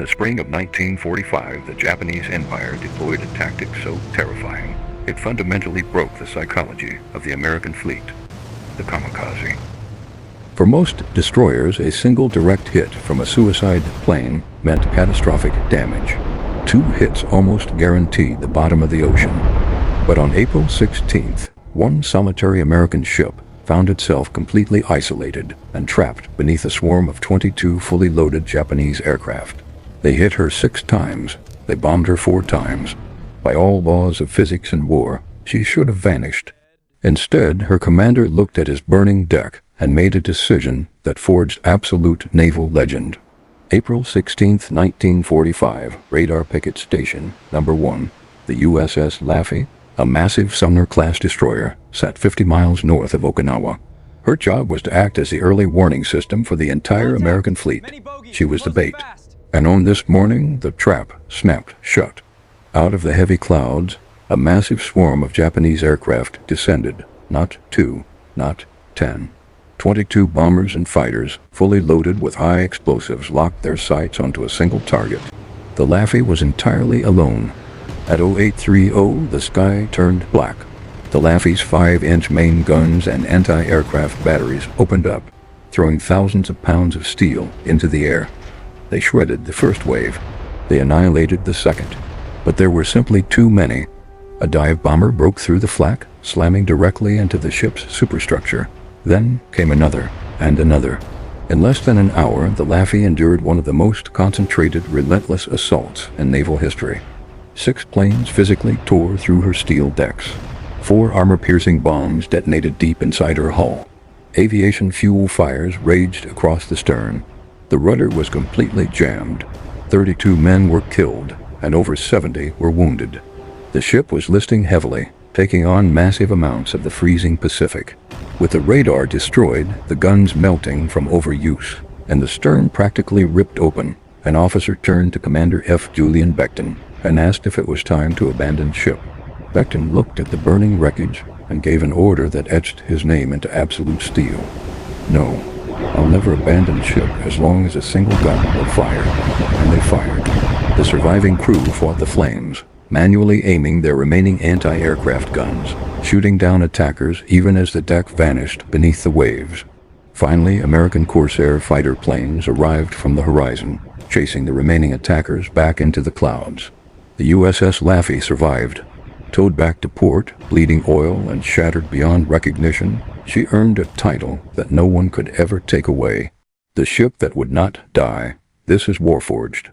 the spring of 1945, the Japanese Empire deployed a tactic so terrifying, it fundamentally broke the psychology of the American fleet, the kamikaze. For most destroyers, a single direct hit from a suicide plane meant catastrophic damage. 2 hits almost guaranteed the bottom of the ocean. But on April 16th, one solitary American ship found itself completely isolated and trapped beneath a swarm of 22 fully loaded Japanese aircraft. They hit her 6 times. They bombed her 4 times. By all laws of physics and war, she should have vanished. Instead, her commander looked at his burning deck and made a decision that forged absolute naval legend. April 16, 1945, Radar Picket Station No. 1, the USS Laffey, a massive Sumner-class destroyer, sat 50 miles north of Okinawa. Her job was to act as the early warning system for the entire American fleet. She was the bait. And on this morning, the trap snapped shut. Out of the heavy clouds, a massive swarm of Japanese aircraft descended. Not 2, not 10. 22 bombers and fighters, fully loaded with high explosives, locked their sights onto a single target. The Laffey was entirely alone. At 0830, the sky turned black. The Laffey's 5-inch main guns and anti-aircraft batteries opened up, throwing thousands of pounds of steel into the air. They shredded the first wave. They annihilated the second. But there were simply too many. A dive bomber broke through the flak, slamming directly into the ship's superstructure. Then came another, and another. In less than an hour, the Laffey endured one of the most concentrated, relentless assaults in naval history. 6 planes physically tore through her steel decks. 4 armor-piercing bombs detonated deep inside her hull. Aviation fuel fires raged across the stern. The rudder was completely jammed. 32 men were killed, and over 70 were wounded. The ship was listing heavily, taking on massive amounts of the freezing Pacific. With the radar destroyed, the guns melting from overuse, and the stern practically ripped open, an officer turned to Commander F. Julian Becton and asked if it was time to abandon ship. Becton looked at the burning wreckage and gave an order that etched his name into absolute steel. "No, I'll never abandon ship as long as a single gun will fire." And they fired. The surviving crew fought the flames, manually aiming their remaining anti-aircraft guns, shooting down attackers even as the deck vanished beneath the waves. Finally, American Corsair fighter planes arrived from the horizon, chasing the remaining attackers back into the clouds. The USS Laffey survived. Towed back to port, bleeding oil and shattered beyond recognition, she earned a title that no one could ever take away. The ship that would not die. This is Warforged.